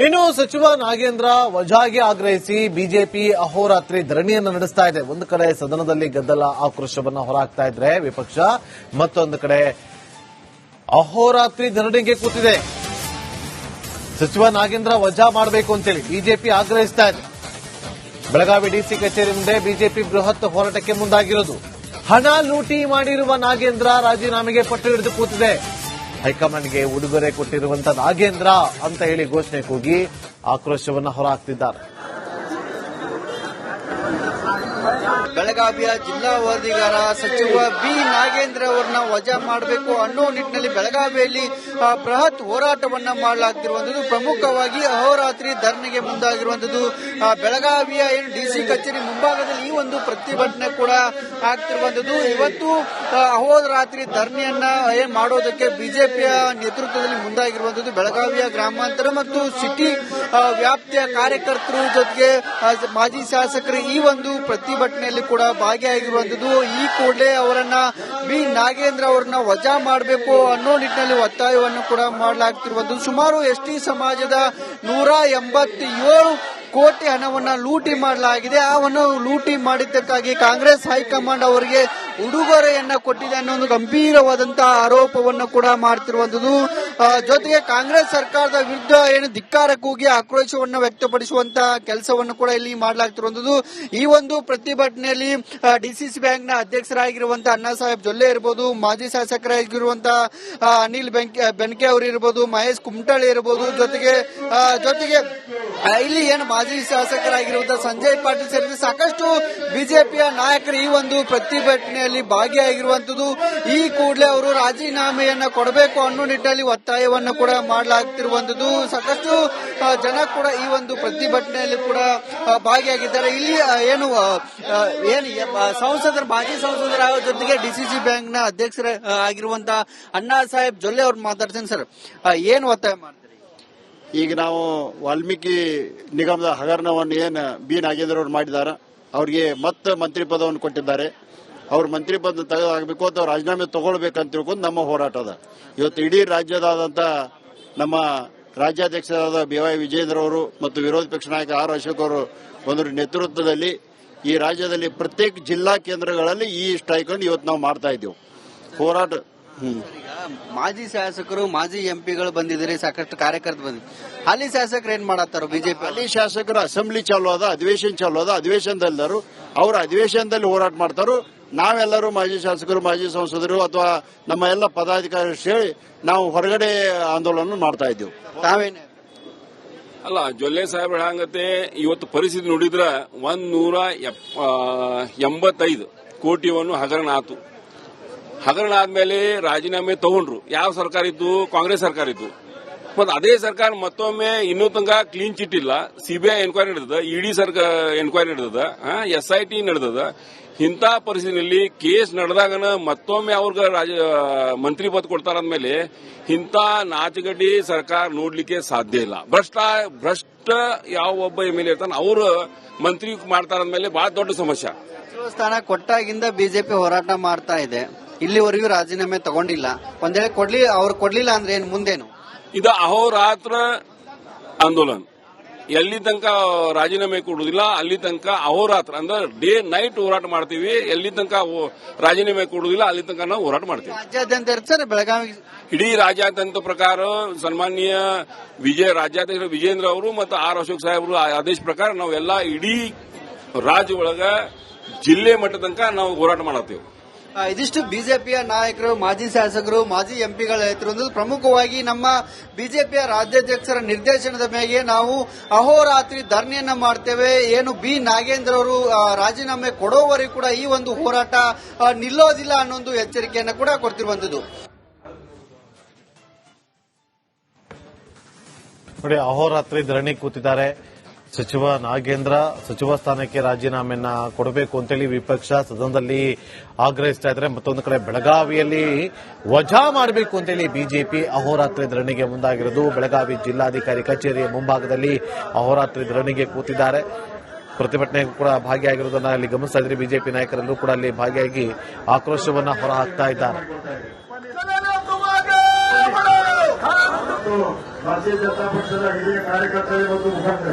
ಇನ್ನು ಸಚಿವ ನಾಗೇಂದ್ರ ವಜಾಗೆ ಆಗ್ರಹಿಸಿ ಬಿಜೆಪಿ ಅಹೋರಾತ್ರಿ ಧರಣಿಯನ್ನು ನಡೆಸ್ತಾ ಇದೆ. ಒಂದು ಕಡೆ ಸದನದಲ್ಲಿ ಗದ್ದಲ ಆಕ್ರೋಶವನ್ನು ಹೊರಹಾಕ್ತಾ ಇದ್ರೆ ವಿಪಕ್ಷ, ಮತ್ತೊಂದು ಕಡೆ ಅಹೋರಾತ್ರಿ ಧರಣಿಗೆ ಕೂತಿದೆ. ಸಚಿವ ನಾಗೇಂದ್ರ ವಜಾ ಮಾಡಬೇಕು ಅಂತೇಳಿ ಬಿಜೆಪಿ ಆಗ್ರಹಿಸ್ತಾ ಇದೆ. ಬೆಳಗಾವಿ ಡಿಸಿ ಕಚೇರಿ ಮುಂದೆ ಬಿಜೆಪಿ ಬೃಹತ್ ಹೋರಾಟಕ್ಕೆ ಮುಂದಾಗಿರೋದು. ಹಣ ಲೂಟಿ ಮಾಡಿರುವ ನಾಗೇಂದ್ರ ರಾಜೀನಾಮೆಗೆ ಪಟ್ಟು ಹಿಡಿದು ಕೂತಿದೆ. ಹೈಕಮಾಂಡ್ಗೆ ಉಡುಗೊರೆ ಕೊಟ್ಟಿರುವಂತ ನಾಗೇಂದ್ರ ಅಂತ ಹೇಳಿ ಘೋಷಣೆ ಕೂಗಿ ಆಕ್ರೋಶವನ್ನು ಹೊರಹಾಕ್ತಿದ್ದಾರೆ. ಬೆಳಗಾವಿಯ ಜಿಲ್ಲಾ ವರದಿಗಾರ ಸಚಿವ ಬಿ ನಾಗೇಂದ್ರ ಅವರನ್ನ ವಜಾ ಮಾಡಬೇಕು ಅನ್ನೋ ನಿಟ್ಟಿನಲ್ಲಿ ಬೆಳಗಾವಿಯಲ್ಲಿ ಬೃಹತ್ ಹೋರಾಟವನ್ನ ಮಾಡಲಾಗ್ತಿರುವಂತದ್ದು. ಪ್ರಮುಖವಾಗಿ ಅಹೋರಾತ್ರಿ ಧರಣಿಗೆ ಮುಂದಾಗಿರುವಂತದ್ದು. ಬೆಳಗಾವಿಯ ಡಿಸಿ ಕಚೇರಿ ಮುಂಭಾಗದಲ್ಲಿ ಈ ಒಂದು ಪ್ರತಿಭಟನೆ ಕೂಡ ಆಗ್ತಿರುವಂತದ್ದು. ಇವತ್ತು ಅಹೋರಾತ್ರಿ ಧರಣಿಯನ್ನ ಮಾಡೋದಕ್ಕೆ ಬಿಜೆಪಿಯ ನೇತೃತ್ವದಲ್ಲಿ ಮುಂದಾಗಿರುವಂತದ್ದು. ಬೆಳಗಾವಿಯ ಗ್ರಾಮಾಂತರ ಮತ್ತು ಸಿಟಿ ವ್ಯಾಪ್ತಿಯ ಕಾರ್ಯಕರ್ತರು ಜೊತೆಗೆ ಮಾಜಿ ಶಾಸಕರು ಈ ಒಂದು ಪ್ರತಿಭಟನೆಯಲ್ಲಿ ಕೂಡ ಭಾಗಿಯಾಗಿರುವಂತದ್ದು. ಈ ಕೂಡಲೇ ಅವರನ್ನ ಬಿ ನಾಗೇಂದ್ರ ಅವರನ್ನ ವಜಾ ಮಾಡಬೇಕು ಅನ್ನೋ ನಿಟ್ಟಿನಲ್ಲಿ ಒತ್ತಾಯವನ್ನು ಕೂಡ ಮಾಡಲಾಗ್ತಿರುವಂತದ್ದು. ಸುಮಾರು ಎಸ್ಟಿ ಸಮಾಜದ 187 ಕೋಟಿ ಹಣವನ್ನ ಲೂಟಿ ಮಾಡಲಾಗಿದೆ. ಆ ಹಣ ಲೂಟಿ ಮಾಡಿದ್ದಕ್ಕಾಗಿ ಕಾಂಗ್ರೆಸ್ ಹೈಕಮಾಂಡ್ ಅವರಿಗೆ ಉಡುಗೊರೆಯನ್ನ ಕೊಟ್ಟಿದೆ ಅನ್ನೋ ಒಂದು ಗಂಭೀರವಾದಂತಹ ಆರೋಪವನ್ನು ಕೂಡ ಮಾಡ್ತಿರುವಂತದ್ದು. ಜೊತೆಗೆ ಕಾಂಗ್ರೆಸ್ ಸರ್ಕಾರದ ವಿರುದ್ಧ ಧಿಕ್ಕಾರ ಕೂಗಿ ಆಕ್ರೋಶವನ್ನು ವ್ಯಕ್ತಪಡಿಸುವಂತಹ ಕೆಲಸವನ್ನು ಕೂಡ ಇಲ್ಲಿ ಮಾಡಲಾಗ್ತಿರುವಂತದ್ದು. ಈ ಒಂದು ಪ್ರತಿಭಟನೆಯಲ್ಲಿ ಡಿಸಿಸಿ ಬ್ಯಾಂಕ್ನ ಅಧ್ಯಕ್ಷರಾಗಿರುವಂತಹ ಅಣ್ಣಾ ಸಾಹೇಬ್ ಜೊಲ್ಲೆ ಇರಬಹುದು, ಮಾಜಿ ಶಾಸಕರಾಗಿರುವಂತಹ ಅನಿಲ್ ಬೆನ್ಕೆ ಅವರು ಇರಬಹುದು, ಮಹೇಶ್ ಕುಮಟಳ್ಳಿ ಇರಬಹುದು, ಜೊತೆಗೆ ಇಲ್ಲಿ ಮಾಜಿ ಶಾಸಕರಾಗಿರುವಂತಹ ಸಂಜಯ್ ಪಾಟೀಲ್ ಸೇರಿದಂತೆ ಸಾಕಷ್ಟು ಬಿಜೆಪಿಯ ನಾಯಕರು ಈ ಒಂದು ಪ್ರತಿಭಟನೆಯಲ್ಲಿ ಭಾಗಿಯಾಗಿರುವಂತದ್ದು. ಈ ಕೂಡಲೇ ಅವರು ರಾಜೀನಾಮೆಯನ್ನ ಕೊಡಬೇಕು ಅನ್ನೋ ನಿಟ್ಟಿನಲ್ಲಿ ಒತ್ತಾಯವನ್ನು ಕೂಡ ಮಾಡಲಾಗ್ತಿರುವಂತದ್ದು. ಸಾಕಷ್ಟು ಜನ ಕೂಡ ಈ ಒಂದು ಪ್ರತಿಭಟನೆಯಲ್ಲಿ ಕೂಡ ಭಾಗಿಯಾಗಿದ್ದಾರೆ. ಇಲ್ಲಿ ಮಾಜಿ ಸಂಸದರ ಜೊತೆಗೆ ಡಿಸಿಸಿ ಬ್ಯಾಂಕ್ನ ಅಧ್ಯಕ್ಷರ ಆಗಿರುವಂತಹ ಅಣ್ಣಾ ಸಾಹೇಬ್ ಜೊಲ್ಲೆ ಅವ್ರು ಮಾತಾಡ್ತೀನಿ. ಸರ್, ಏನು ಒತ್ತಾಯ ಮಾಡ್ತಾರೆ? ಈಗ ನಾವು ವಾಲ್ಮೀಕಿ ನಿಗಮದ ಹಗರಣವನ್ನು ಏನು ಬಿ ನಾಗೇಂದ್ರ ಅವರು ಮಾಡಿದ್ದಾರೆ, ಅವ್ರಿಗೆ ಮತ್ತೆ ಮಂತ್ರಿ ಪದವನ್ನು ಕೊಟ್ಟಿದ್ದಾರೆ. ಅವ್ರ ಮಂತ್ರಿ ಪದ ತೆಗೆದಾಗಬೇಕು ಅಥವಾ ರಾಜೀನಾಮೆ ತಗೊಳ್ಬೇಕಂತ ತಿಳ್ಕೊಂಡು ನಮ್ಮ ಹೋರಾಟ ಅದ. ಇವತ್ತು ಇಡೀ ರಾಜ್ಯದಾದಂತ ನಮ್ಮ ರಾಜ್ಯಾಧ್ಯಕ್ಷರಾದ BY ವಿಜೇಂದ್ರ ಅವರು ಮತ್ತು ವಿರೋಧ ಪಕ್ಷ ನಾಯಕ R ಅಶೋಕ್ ಅವರು ಒಂದು ನೇತೃತ್ವದಲ್ಲಿ ಈ ರಾಜ್ಯದಲ್ಲಿ ಪ್ರತ್ಯೇಕ ಜಿಲ್ಲಾ ಕೇಂದ್ರಗಳಲ್ಲಿ ಈ ಸ್ಟ್ರೈಕ್ ಅನ್ನು ಇವತ್ತು ನಾವು ಮಾಡ್ತಾ ಇದ್ದೀವಿ. ಹೋರಾಟ ಮಾಜಿ ಶಾಸಕರು, ಮಾಜಿ ಎಂಪಿಗಳು ಬಂದಿದ್ದಾರೆ, ಸಾಕಷ್ಟು ಕಾರ್ಯಕರ್ತರು ಬಂದಿದ್ದಾರೆ. ಹಾಲಿ ಶಾಸಕರು ಏನ್ ಮಾಡತ್ತಾರ? ಬಿಜೆಪಿ ಹಾಲಿ ಶಾಸಕರು ಅಸೆಂಬ್ಲಿ ಚಾಲು ಅದ, ಅಧಿವೇಶನ ಚಾಲು ಅದ, ಅಧಿವೇಶನದಲ್ಲರು ಅವ್ರ ಅಧಿವೇಶನದಲ್ಲಿ ಹೋರಾಟ ಮಾಡ್ತಾರೋ. ನಾವೆಲ್ಲರೂ ಮಾಜಿ ಶಾಸಕರು, ಮಾಜಿ ಸಂಸದರು ಅಥವಾ ನಮ್ಮ ಎಲ್ಲ ಪದಾಧಿಕಾರಿ ಸೇರಿ ನಾವು ಹೊರಗಡೆ ಆಂದೋಲನ ಮಾಡ್ತಾ ಇದ್ದೀವಿ. ತಾವೇನೆ ಅಲ್ಲ, ಜೊಲ್ಲೆ ಸಾಹೇಬ್ರ ಹಂಗತೆ ಇವತ್ತು ಪರಿಸ್ಥಿತಿ ನೋಡಿದ್ರ 185 ಕೋಟಿಯನ್ನು ಹಗರಣ ಆತು. ಹಗರಣ ಆದ್ಮೇಲೆ ರಾಜೀನಾಮೆ ತಗೊಂಡ್ರು. ಯಾವ ಸರ್ಕಾರ ಇದ್ದು? ಕಾಂಗ್ರೆಸ್ ಸರ್ಕಾರ ಇದ್ದು. ಮತ್ತೆ ಅದೇ ಸರ್ಕಾರ ಮತ್ತೊಮ್ಮೆ ಇನ್ನೂ ತನಕ ಕ್ಲೀನ್ ಚಿಟ್ ಇಲ್ಲ. CBI ಎನ್ಕ್ವೈರಿ ನಡೆದದ, ED ಎನ್ಕ್ವೈರಿ ನಡೆದದ, SIT ನಡೆದದ. ಇಂಥ ಪರಿಸ್ಥಿತಿಯಲ್ಲಿ ಕೇಸ್ ನಡೆದಾಗನ ಮತ್ತೊಮ್ಮೆ ಅವ್ರಿಗೆ ಮಂತ್ರಿ ಪದ ಕೊಡ್ತಾರಂದ್ಮೇಲೆ ಇಂಥ ನಾಚಗಡ್ಡಿ ಸರ್ಕಾರ ನೋಡ್ಲಿಕ್ಕೆ ಸಾಧ್ಯ ಇಲ್ಲ. ಭ್ರಷ್ಟ ಯಾವ ಒಬ್ಬ MLA ಇರ್ತಾನೆ ಅವ್ರು ಮಂತ್ರಿ ಮಾಡ್ತಾರಂದ್ಮೇಲೆ ಬಹಳ ದೊಡ್ಡ ಸಮಸ್ಯೆ. ಸಚಿವ ಸ್ಥಾನ ಕೊಟ್ಟಾಗಿಂದ ಬಿಜೆಪಿ ಹೋರಾಟ ಮಾಡ್ತಾ ಇದೆ. ಇಲ್ಲಿವರೆಗೂ ರಾಜೀನಾಮೆ ತಗೊಂಡಿಲ್ಲ. ಒಂದ್ ವೇಳೆ ಅವ್ರು ಕೊಡ್ಲಿಲ್ಲ ಅಂದ್ರೆ ಏನು ಮುಂದೇನು? ಇದು ಅಹೋರಾತ್ರ ಆಂದೋಲನ. ಎಲ್ಲಿ ತನಕ ರಾಜೀನಾಮೆ ಕೊಡುವುದಿಲ್ಲ ಅಲ್ಲಿ ತನಕ ಅಹೋರಾತ್ರ ಅಂದ್ರೆ ಡೇ ನೈಟ್ ಹೋರಾಟ ಮಾಡ್ತೀವಿ. ಎಲ್ಲಿ ತನಕ ರಾಜೀನಾಮೆ ಕೊಡುವುದಿಲ್ಲ ಅಲ್ಲಿ ತನಕ ನಾವು ಹೋರಾಟ ಮಾಡ್ತೀವಿ. ರಾಜ್ಯಾದ್ಯಂತ ಇರ್ತಾರೆ ಬೆಳಗಾವಿ ಇಡೀ ರಾಜ್ಯಾದ್ಯಂತ ಪ್ರಕಾರ ಸನ್ಮಾನ್ಯ ರಾಜ್ಯಾಧ್ಯಕ್ಷ ವಿಜೇಂದ್ರ ಅವರು ಮತ್ತು R ಅಶೋಕ್ ಸಾಹೇಬರು ಆದೇಶ ಪ್ರಕಾರ ನಾವೆಲ್ಲ ಇಡೀ ರಾಜ್ಯ ಒಳಗ ಜಿಲ್ಲೆ ಮಟ್ಟ ತನಕ ನಾವು ಹೋರಾಟ ಮಾಡತ್ತೇವೆ. ಇದಿಷ್ಟು ಬಿಜೆಪಿಯ ನಾಯಕರು, ಮಾಜಿ ಶಾಸಕರು, ಮಾಜಿ ಎಂಪಿಗಳ ಹೇಳ್ತಿರೋದು. ಪ್ರಮುಖವಾಗಿ ನಮ್ಮ ಬಿಜೆಪಿಯ ರಾಜ್ಯಾಧ್ಯಕ್ಷರ ನಿರ್ದೇಶನದ ಮೇರೆಗೆ ನಾವು ಅಹೋರಾತ್ರಿ ಧರಣಿಯನ್ನ ಮಾಡ್ತೇವೆ. ಏನು ಬಿ ನಾಗೇಂದ್ರ ಅವರು ರಾಜೀನಾಮೆ ಕೊಡೋವರೆಗೂ ಕೂಡ ಈ ಒಂದು ಹೋರಾಟ ನಿಲ್ಲೋದಿಲ್ಲ ಅನ್ನೊಂದು ಎಚ್ಚರಿಕೆಯನ್ನು ಕೂಡ ಕೊಡ್ತಿರುವಂತದ್ದು. ನೋಡಿ, ಅಹೋರಾತ್ರಿ ಧರಣಿ ಕೂತಿದ್ದಾರೆ. ಸಚಿವ ನಾಗೇಂದ್ರ ಸಚಿವ ಸ್ಥಾನಕ್ಕೆ ರಾಜೀನಾಮೆಯನ್ನ ಕೊಡಬೇಕು ಅಂತೇಳಿ ವಿಪಕ್ಷ ಸದನದಲ್ಲಿ ಆಗ್ರಹಿಸ್ತಾ ಇದ್ದಾರೆ. ಮತ್ತೊಂದು ಕಡೆ ಬೆಳಗಾವಿಯಲ್ಲಿ ವಜಾ ಮಾಡಬೇಕು ಅಂತೇಳಿ ಬಿಜೆಪಿ ಅಹೋರಾತ್ರಿ ಧರಣಿಗೆ ಮುಂದಾಗಿರೋದು. ಬೆಳಗಾವಿ ಜಿಲ್ಲಾಧಿಕಾರಿ ಕಚೇರಿಯ ಮುಂಭಾಗದಲ್ಲಿ ಅಹೋರಾತ್ರಿ ಧರಣಿಗೆ ಕೂತಿದ್ದಾರೆ. ಪ್ರತಿಭಟನೆ ಕೂಡ ಭಾಗಿಯಾಗಿರುವುದನ್ನು ಅಲ್ಲಿ ಗಮನಿಸ್ತಾ ಇದ್ರೆ ಬಿಜೆಪಿ ನಾಯಕರೆಲ್ಲರೂ ಕೂಡ ಅಲ್ಲಿ ಭಾಗಿಯಾಗಿ ಆಕ್ರೋಶವನ್ನ ಹೊರಹಾಕ್ತಾ ಇದ್ದಾರೆ. ಭಾರತೀಯ ಜನತಾ ಪಕ್ಷದ ಹಿರಿಯ ಕಾರ್ಯಕರ್ತರಿಗೆ ಮತ್ತು ಮುಖಂಡರು